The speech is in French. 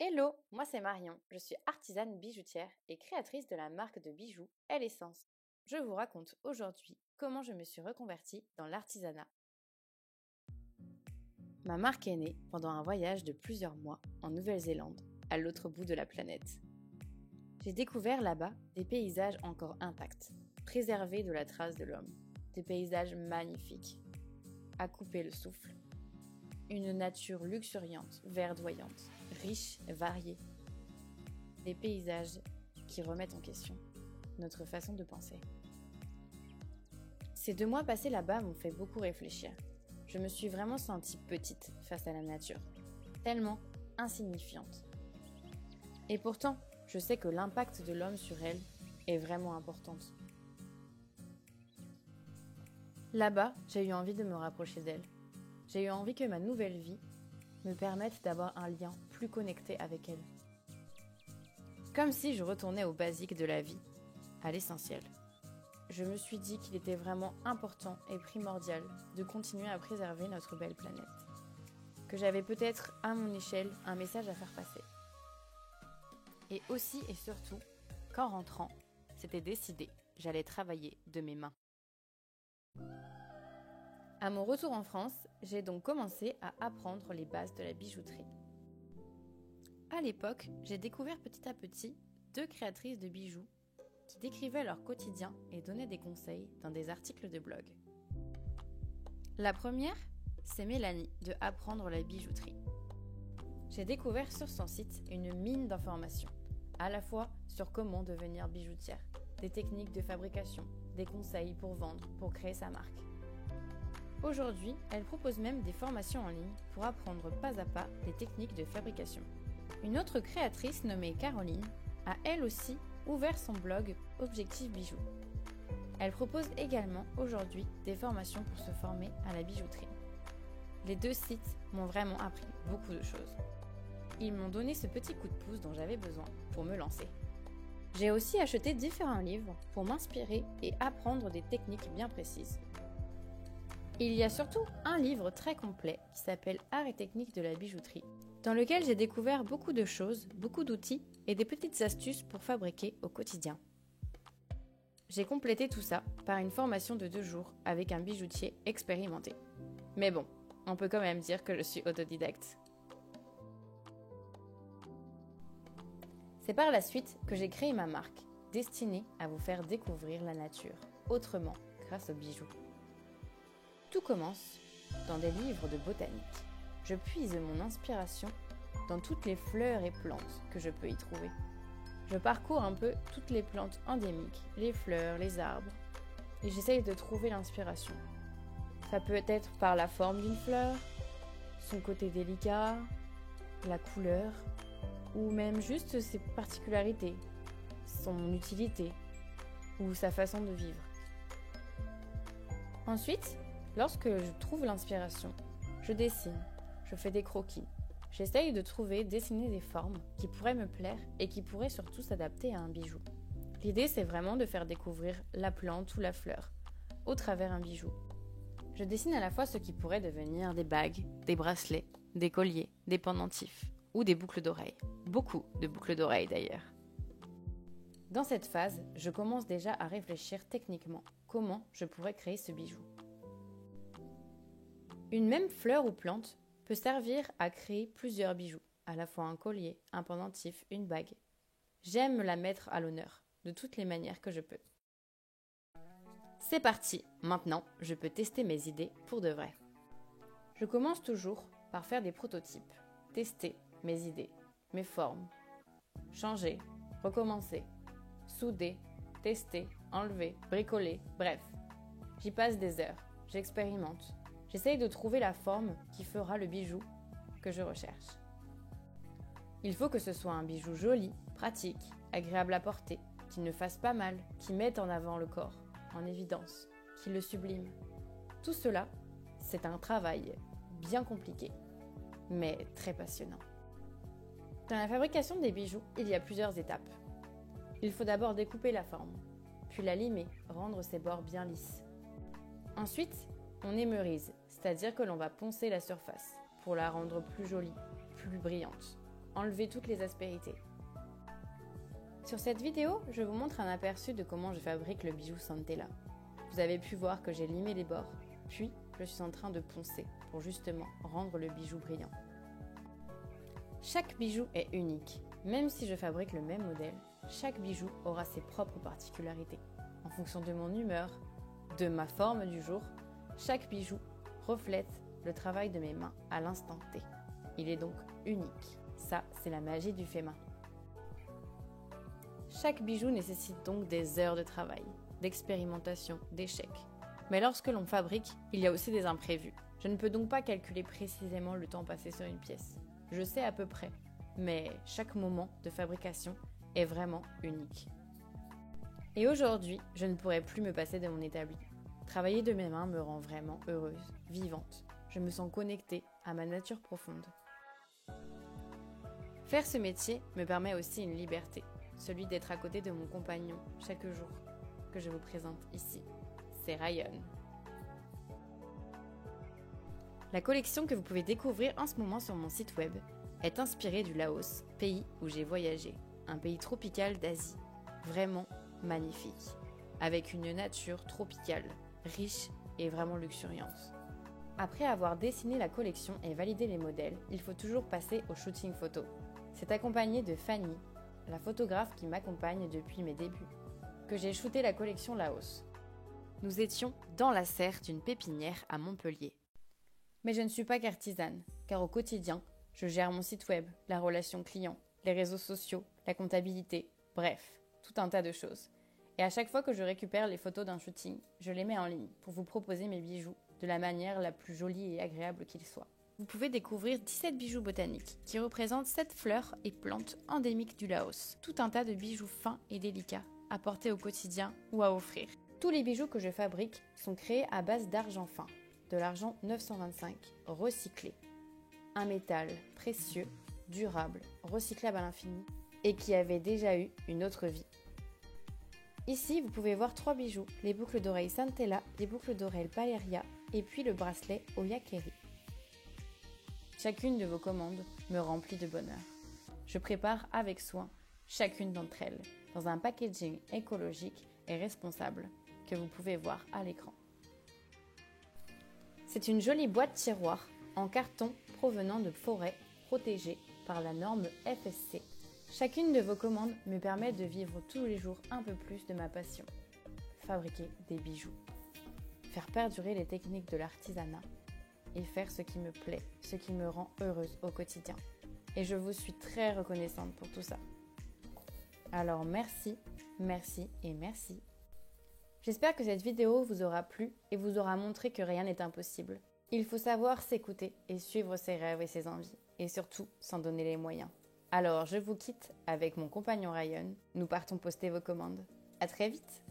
Hello, moi c'est Marion, je suis artisane bijoutière et créatrice de la marque de bijoux L'Essence. Je vous raconte aujourd'hui comment je me suis reconvertie dans l'artisanat. Ma marque est née pendant un voyage de plusieurs mois en Nouvelle-Zélande, à l'autre bout de la planète. J'ai découvert là-bas des paysages encore intacts, préservés de la trace de l'homme, des paysages magnifiques, à couper le souffle. Une nature luxuriante, verdoyante, riche et variée. Des paysages qui remettent en question notre façon de penser. Ces 2 mois passés là-bas m'ont fait beaucoup réfléchir. Je me suis vraiment sentie petite face à la nature, tellement insignifiante. Et pourtant, je sais que l'impact de l'homme sur elle est vraiment important. Là-bas, j'ai eu envie de me rapprocher d'elle. J'ai eu envie que ma nouvelle vie me permette d'avoir un lien plus connecté avec elle. Comme si je retournais au basique de la vie, à l'essentiel. Je me suis dit qu'il était vraiment important et primordial de continuer à préserver notre belle planète. Que j'avais peut-être, à mon échelle, un message à faire passer. Et aussi et surtout, qu'en rentrant, c'était décidé, j'allais travailler de mes mains. À mon retour en France, j'ai donc commencé à apprendre les bases de la bijouterie. À l'époque, j'ai découvert petit à petit 2 créatrices de bijoux qui décrivaient leur quotidien et donnaient des conseils dans des articles de blog. La première, c'est Mélanie de Apprendre la bijouterie. J'ai découvert sur son site une mine d'informations, à la fois sur comment devenir bijoutière, des techniques de fabrication, des conseils pour vendre, pour créer sa marque. Aujourd'hui, elle propose même des formations en ligne pour apprendre pas à pas les techniques de fabrication. Une autre créatrice nommée Caroline a elle aussi ouvert son blog Objectif Bijoux. Elle propose également aujourd'hui des formations pour se former à la bijouterie. Les 2 sites m'ont vraiment appris beaucoup de choses. Ils m'ont donné ce petit coup de pouce dont j'avais besoin pour me lancer. J'ai aussi acheté différents livres pour m'inspirer et apprendre des techniques bien précises. Il y a surtout un livre très complet qui s'appelle Art et techniques de la bijouterie, dans lequel j'ai découvert beaucoup de choses, beaucoup d'outils et des petites astuces pour fabriquer au quotidien. J'ai complété tout ça par une formation de 2 jours avec un bijoutier expérimenté. Mais bon, on peut quand même dire que je suis autodidacte. C'est par la suite que j'ai créé ma marque, destinée à vous faire découvrir la nature autrement grâce aux bijoux. Tout commence dans des livres de botanique. Je puise mon inspiration dans toutes les fleurs et plantes que je peux y trouver. Je parcours un peu toutes les plantes endémiques, les fleurs, les arbres, et j'essaye de trouver l'inspiration. Ça peut être par la forme d'une fleur, son côté délicat, la couleur, ou même juste ses particularités, son utilité, ou sa façon de vivre. Ensuite, lorsque je trouve l'inspiration, je dessine, je fais des croquis. J'essaye de dessiner des formes qui pourraient me plaire et qui pourraient surtout s'adapter à un bijou. L'idée, c'est vraiment de faire découvrir la plante ou la fleur au travers un bijou. Je dessine à la fois ce qui pourrait devenir des bagues, des bracelets, des colliers, des pendentifs ou des boucles d'oreilles. Beaucoup de boucles d'oreilles d'ailleurs. Dans cette phase, je commence déjà à réfléchir techniquement comment je pourrais créer ce bijou. Une même fleur ou plante peut servir à créer plusieurs bijoux, à la fois un collier, un pendentif, une bague. J'aime la mettre à l'honneur, de toutes les manières que je peux. C'est parti, maintenant je peux tester mes idées pour de vrai. Je commence toujours par faire des prototypes, tester mes idées, mes formes, changer, recommencer, souder, tester, enlever, bricoler, bref. J'y passe des heures, j'expérimente. J'essaye de trouver la forme qui fera le bijou que je recherche. Il faut que ce soit un bijou joli, pratique, agréable à porter, qui ne fasse pas mal, qui mette en avant le corps, en évidence, qui le sublime. Tout cela, c'est un travail bien compliqué, mais très passionnant. Dans la fabrication des bijoux, il y a plusieurs étapes. Il faut d'abord découper la forme, puis la limer, rendre ses bords bien lisses. Ensuite, on émeurise, c'est-à-dire que l'on va poncer la surface pour la rendre plus jolie, plus brillante. enlever toutes les aspérités. Sur cette vidéo, je vous montre un aperçu de comment je fabrique le bijou Santella. Vous avez pu voir que j'ai limé les bords, puis je suis en train de poncer pour justement rendre le bijou brillant. Chaque bijou est unique. Même si je fabrique le même modèle, chaque bijou aura ses propres particularités. En fonction de mon humeur, de ma forme du jour, chaque bijou reflète le travail de mes mains à l'instant T. Il est donc unique. Ça, c'est la magie du fait main. Chaque bijou nécessite donc des heures de travail, d'expérimentation, d'échecs. Mais lorsque l'on fabrique, il y a aussi des imprévus. Je ne peux donc pas calculer précisément le temps passé sur une pièce. Je sais à peu près, mais chaque moment de fabrication est vraiment unique. Et aujourd'hui, je ne pourrais plus me passer de mon établi. Travailler de mes mains me rend vraiment heureuse, vivante. Je me sens connectée à ma nature profonde. Faire ce métier me permet aussi une liberté, celui d'être à côté de mon compagnon chaque jour, que je vous présente ici. C'est Ryan. La collection que vous pouvez découvrir en ce moment sur mon site web est inspirée du Laos, pays où j'ai voyagé, un pays tropical d'Asie, vraiment magnifique, avec une nature tropicale, riche et vraiment luxuriante. Après avoir dessiné la collection et validé les modèles, il faut toujours passer au shooting photo. C'est accompagné de Fanny, la photographe qui m'accompagne depuis mes débuts, que j'ai shooté la collection Laos. Nous étions dans la serre d'une pépinière à Montpellier. Mais je ne suis pas qu'artisane, car au quotidien, je gère mon site web, la relation client, les réseaux sociaux, la comptabilité, bref, tout un tas de choses. Et à chaque fois que je récupère les photos d'un shooting, je les mets en ligne pour vous proposer mes bijoux de la manière la plus jolie et agréable qu'ils soient. Vous pouvez découvrir 17 bijoux botaniques qui représentent 7 fleurs et plantes endémiques du Laos. Tout un tas de bijoux fins et délicats à porter au quotidien ou à offrir. Tous les bijoux que je fabrique sont créés à base d'argent fin, de l'argent 925 recyclé. Un métal précieux, durable, recyclable à l'infini et qui avait déjà eu une autre vie. Ici, vous pouvez voir 3 bijoux, les boucles d'oreilles Santella, les boucles d'oreilles Paleria et puis le bracelet Oyakeri. Chacune de vos commandes me remplit de bonheur. Je prépare avec soin chacune d'entre elles dans un packaging écologique et responsable que vous pouvez voir à l'écran. C'est une jolie boîte tiroir en carton provenant de forêts protégées par la norme FSC. Chacune de vos commandes me permet de vivre tous les jours un peu plus de ma passion. Fabriquer des bijoux. Faire perdurer les techniques de l'artisanat et faire ce qui me plaît, ce qui me rend heureuse au quotidien. Et je vous suis très reconnaissante pour tout ça. Alors merci, merci et merci. J'espère que cette vidéo vous aura plu et vous aura montré que rien n'est impossible. Il faut savoir s'écouter et suivre ses rêves et ses envies. Et surtout, s'en donner les moyens. Alors, je vous quitte avec mon compagnon Ryan. Nous partons poster vos commandes. À très vite!